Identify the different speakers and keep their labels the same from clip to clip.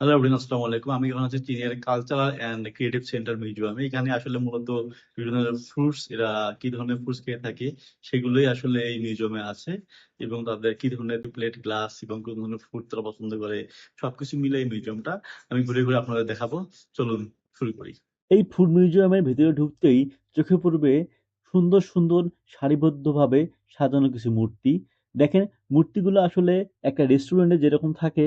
Speaker 1: Hello everyone, আসসালামু আলাইকুম। আমি এখন আছি চীনের কালচারাল অ্যান্ড ক্রিয়েটিভ সেন্টার মিউজিয়ামে। এখানে আসলে মূলত বিভিন্ন ধরনের ফ্রুটস, এরা কি ধরনের ফ্রুটস খেয়ে থাকে সেগুলোই আসলে এই মিউজিয়ামে আছে, এবং তাদের কি ধরনের প্লেট, গ্লাস এবং কোন ধরনের ফুড তারা পছন্দ করে সবকিছু মিলে এই মিউজিয়ামটা আমি ঘুরে ঘুরে আপনাদের দেখাবো। চলুন শুরু করি।
Speaker 2: এই ফুড মিউজিয়ামের ভেতরে ঢুকতেই চোখে পড়বে সুন্দর সুন্দর সারিবদ্ধভাবে সাজানো কিছু মূর্তি। দেখেন, মূর্তিগুলো আসলে একটা রেস্টুরেন্টে যেরকম থাকে,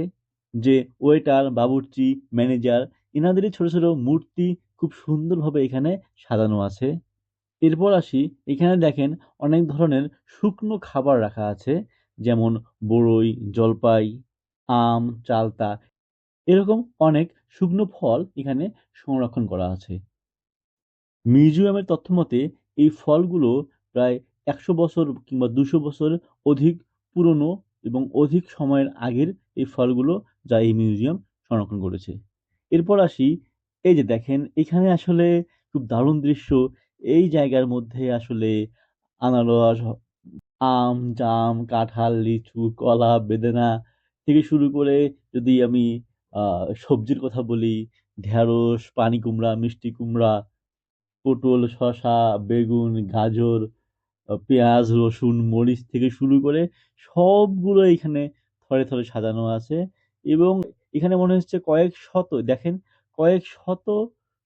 Speaker 2: যে ওয়েটার, বাবুর্চি, ম্যানেজার, এনাদেরই ছোট ছোট মূর্তি খুব সুন্দরভাবে এখানে সাজানো আছে। এরপর আসি, এখানে দেখেন অনেক ধরনের শুকনো খাবার রাখা আছে, যেমন বড়ই, জলপাই, আম, চালতা, এরকম অনেক শুকনো ফল এখানে সংরক্ষণ করা আছে। মিউজিয়ামের তথ্যমতে এই ফলগুলো প্রায় ১০০ বছর কিংবা ২০০ বছর অধিক পুরনো এবং অধিক সময়ের আগের এই ফলগুলো, যা এই মিউজিয়াম সংরক্ষণ করেছে। এরপর আসি, এই যে দেখেন এখানে আসলে খুব দারুণ দৃশ্য। এই জায়গার মধ্যে আসলে আনারস, আম, জাম, কাঁঠাল, লিচু, কলা, বেদেনা থেকে শুরু করে, যদি আমি সবজির কথা বলি, ঢেঁড়স, পানি কুমড়া, মিষ্টি কুমড়া, পটল, শসা, বেগুন, গাজর, পেঁয়াজ, রসুন, মরিচ থেকে শুরু করে সবগুলো এখানে থরে থরে সাজানো আছে। এবং এখানে মনে হচ্ছে কয়েক শত, দেখেন, কয়েক শত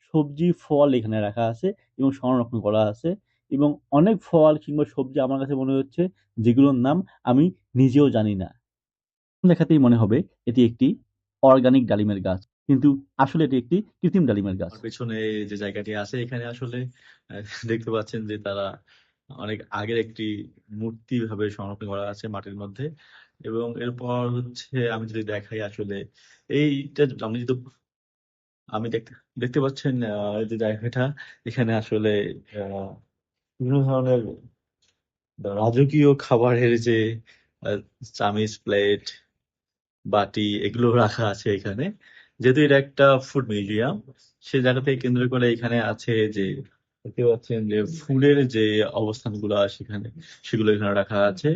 Speaker 2: সবজি, ফল এখানে রাখা আছে এবং সংরক্ষণ করা আছে। এবং অনেক ফল কিংবা সবজি আমার কাছে মনে হচ্ছে যেগুলোর নাম আমি নিজেও জানি না। দেখাতেই মনে হবে এটি একটি অর্গানিক ডালিমের গাছ, কিন্তু আসলে এটি একটি কৃত্রিম ডালিমের গাছ।
Speaker 1: আমার পেছনে যে জায়গাটি আছে এখানে আসলে দেখতে পাচ্ছেন যে তারা অনেক আগের একটি মূর্তি ভাবে সংরক্ষণ করা আছে মাটির মধ্যে। এবং এরপর হচ্ছে আমি যদি দেখাই আসলে এইটা, আপনি যদি আমি দেখতে দেখতে পাচ্ছেন এই যে জায়গাটা, এখানে আসলে আহ, বিভিন্ন ধরনের রাজকীয় খাবারের যে আহ, চামিচ, প্লেট, বাটি এগুলো রাখা আছে এখানে। যেহেতু এটা একটা ফুড মিউজিয়াম, সে জায়গা থেকে কেন্দ্র করে এখানে আছে যে দেখতে পাচ্ছেন যে ফুডের যে অবস্থানগুলো সেখানে সেগুলো এখানে রাখা আছে।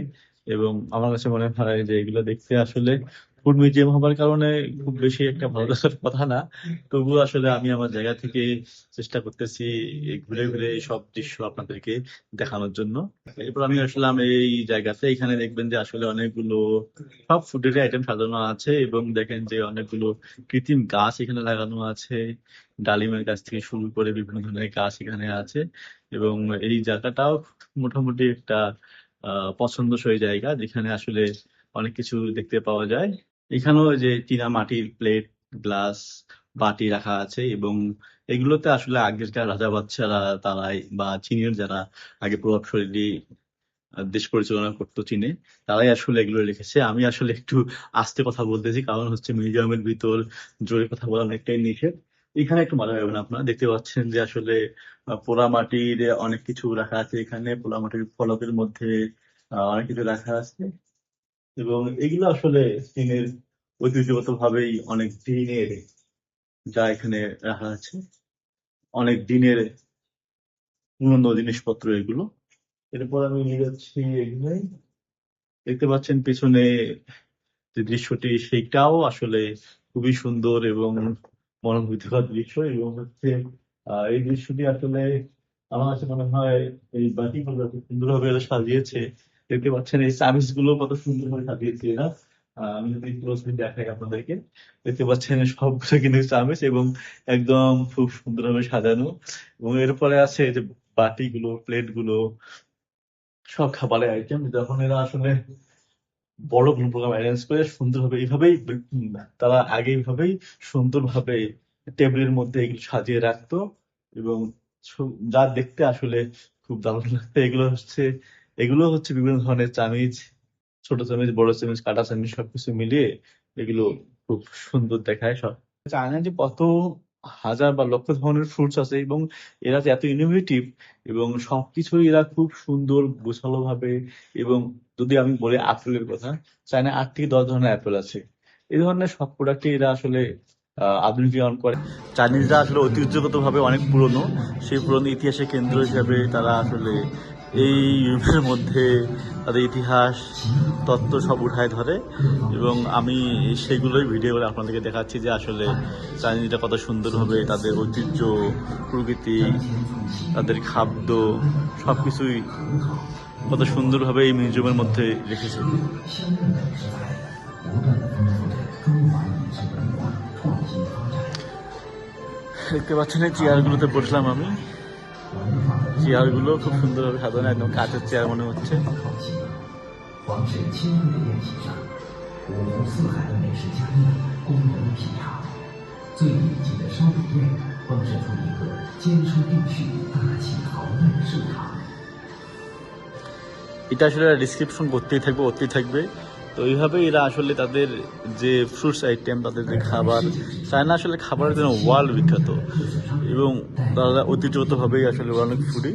Speaker 1: এবং আমার কাছে মনে হয় যে এগুলো দেখতে আসলে ফুড মিউজিয়াম হবার কারণে খুব বেশি একটা ভালো লাগার কথা না। তবুও আসলে আমি আমার জায়গা থেকে চেষ্টা করতেছি এই ঘুরে ঘুরে সব দৃশ্য আপনাদেরকে দেখানোর জন্য। এরপর আমি আসলাম এই জায়গাতে, এখানে দেখবেন যে আসলে অনেকগুলো সব ফুডের আইটেম সাজানো আছে, এবং দেখেন যে অনেকগুলো কৃত্রিম গাছ এখানে লাগানো আছে। ডালিমের গাছ থেকে শুরু করে বিভিন্ন ধরনের গাছ এখানে আছে। এবং এই জায়গাটাও মোটামুটি একটা পছন্দসই জায়গা, যেখানে আসলে অনেক কিছু দেখতে পাওয়া যায়। এখানেও যে চীনা মাটির প্লেট, গ্লাস, বাটি রাখা আছে, এবং এগুলোতে আসলে আগেরকার রাজা বাদশারা, তারাই বা চীনের যারা আগে প্রভাবশালী দেশ পরিচালনা করতো চীনে, তারাই আসলে এগুলো লিখেছে। আমি আসলে একটু আস্তে কথা বলতেছি, কারণ হচ্ছে মিউজিয়ামের ভিতর জোরে কথা বলা অনেকটাই নিষেধ। এখানে একটু মজা পাবেন, আপনারা দেখতে পাচ্ছেন যে আসলে পোড়া মাটির অনেক কিছু রাখা আছে এখানে, পোড়া মাটির ফলকের মধ্যে অনেক কিছু রাখা আছে। এবং এগুলো আসলে চীনের ঐতিহ্যগত ভাবেই অনেক দিনের, যা এখানে রাখা আছে, অনেক দিনের পুরনো জিনিসপত্র এগুলো। এরপর আমি নিয়ে যাচ্ছি এগুলো, দেখতে পাচ্ছেন পেছনে যে দৃশ্যটি সেইটাও আসলে খুবই সুন্দর এবং মনোমুগ্ধকর দৃশ্য। এবং হচ্ছে এই দৃশ্যটি আসলে আমার কাছে মনে হয় এই বাটিগুলো খুব সুন্দরভাবে এরা সাজিয়েছে। দেখতে পাচ্ছেন এই চামিচ গুলো কত সুন্দরভাবে সাজিয়েছে এরা। আমি যদি ক্লোজলি দেখাই আপনাদেরকে, দেখতে পাচ্ছেন সবগুলো কিন্তু চামিচ, এবং একদম খুব সুন্দরভাবে সাজানো। এবং এরপরে আছে এই যে বাটিগুলো, প্লেট গুলো, সব খাবারের আইটেম, যখন এরা আসলে বড় কোনো প্রোগ্রাম অ্যারেঞ্জ করে সুন্দরভাবে এইভাবেই তারা আগে এইভাবেই সুন্দরভাবে টেবিলের মধ্যে এগুলো সাজিয়ে রাখতো। এবং যা দেখতে আসলে খুব দারুণ লাগতো। এগুলো হচ্ছে বিভিন্ন ধরনের চামিচ, ছোট চামিচ, বড় চামিচ, কাঁটা চামিচ সবকিছু মিলিয়ে এগুলো খুব সুন্দর দেখায় সব। চায়না যে কত হাজার বা লক্ষ ধরনের ফ্রুটস আছে, এবং এরা যে এত ইনোভেটিভ, এবং সবকিছুই এরা খুব সুন্দর গোছালো ভাবে। এবং যদি আমি বলি আপেলের কথা, চায়নায় ৮ থেকে ১০ ধরনের আপেল আছে। এই ধরনের সব প্রোডাক্টই এরা আসলে আধুনিকরণ করে। চাইনিজরা আসলে ঐতিহ্যগত ভাবে অনেক পুরনো, সেই পুরনো ইতিহাসের কেন্দ্র হিসাবে তারা আসলে এই রুমের মধ্যে তাদের ইতিহাস তত্ত্ব সব উঠায় ধরে, এবং আমি সেগুলোই ভিডিও করে আপনাদেরকে দেখাচ্ছি যে আসলে চাইনিজটা কত সুন্দরভাবে তাদের ঐতিহ্য, প্রকৃতি, তাদের খাদ্য সব কিছুই কত সুন্দরভাবে এই মিউজিয়ামের মধ্যে রেখেছে। দেখতে পাচ্ছেন এই চেয়ারগুলোতে বসলাম আমি। চেয়ারগুলো খুব সুন্দরভাবে সাজানো, একদম কাঠের চেয়ার মনে হচ্ছে। এটা আসলে ডিসক্রিপশন করতেই থাকবে। তো এইভাবে এরা আসলে তাদের যে ফ্রুটস আইটেম, তাদের যে খাবার, চায়না আসলে খাবারের জন্য ওয়ার্ল্ড বিখ্যাত, এবং তারা ঐতিহ্যগতভাবেই আসলে অনেক ফুডি।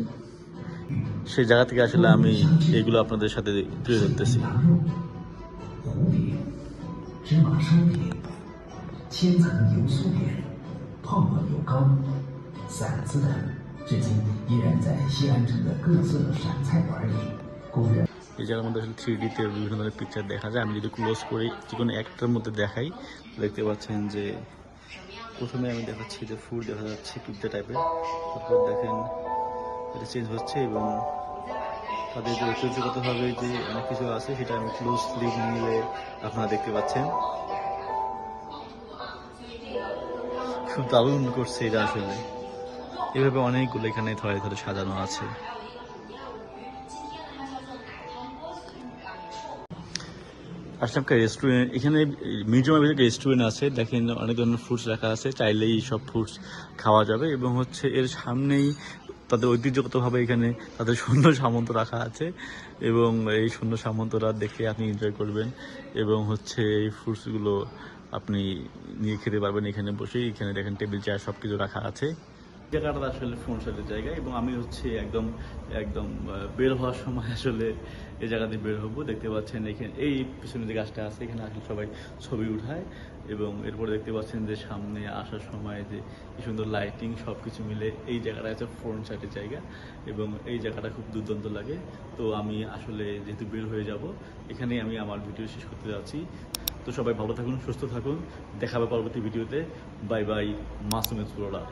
Speaker 1: সেই জায়গা থেকে আসলে আমি এগুলো আপনাদের সাথে তুলে ধরতেছি। এই জায়গার মধ্যে আসলে 3Dতে বিভিন্ন ধরনের পিকচার দেখা যায়। আমি যদি ক্লোজ করি যে কোনো একটার মধ্যে দেখাই, দেখতে পাচ্ছেন যে প্রথমে আমি দেখাচ্ছি যে ফুড দেখা যাচ্ছে পিৎজা টাইপের, তারপর দেখেন এটা চেঞ্জ হচ্ছে, এবং তাদের যে ঐতিহ্যগতভাবে যে অনেক কিছু আছে সেটা আমি ক্লোজলি নিলে আপনারা দেখতে পাচ্ছেন। খুব দারুণ করছে এটা আসলে। এভাবে অনেকগুলো এখানে ধরে ধরে সাজানো আছে। আসলাম একটা রেস্টুরেন্ট, এখানে মিউজিয়ামের ভিতরে রেস্টুরেন্ট আছে, দেখেন অনেক ধরনের ফ্রুটস রাখা আছে, চাইলেই সব ফ্রুটস খাওয়া যাবে, এবং হচ্ছে এর সামনেই তাদের ঐতিহ্যগতভাবে এখানে তাদের সৈন্য সামন্ত রাখা আছে, এবং এই সৈন্য সামন্তরা দেখে আপনি এনজয় করবেন, এবং হচ্ছে এই ফ্রুটসগুলো আপনি নিয়ে খেতে পারবেন এখানে বসেই। এখানে দেখেন টেবিল চেয়ার সব কিছু রাখা আছে। জায়গাটা আসলে ফোন সাইডের জায়গা, এবং আমি হচ্ছে একদম একদম বের হওয়ার সময় আসলে এই জায়গা দিয়ে বের হবো। দেখতে পাচ্ছেন এখানে এই পিছনে যে গাছটা আছে, এখানে আসলে সবাই ছবি উঠায়, এবং এরপরে দেখতে পাচ্ছেন যে সামনে আসার সময় যে কি সুন্দর লাইটিং, সব কিছু মিলে এই জায়গাটা আছে ফ্রন্ট সাইডের জায়গা, এবং এই জায়গাটা খুব দুর্দান্ত লাগে। তো আমি আসলে যেহেতু বের হয়ে যাব, এখানেই আমি আমার ভিডিও শেষ করতে যাচ্ছি। তো সবাই ভালো থাকুন, সুস্থ থাকুন, দেখা হবে পরবর্তী ভিডিওতে। Bye bye, Masum explorer.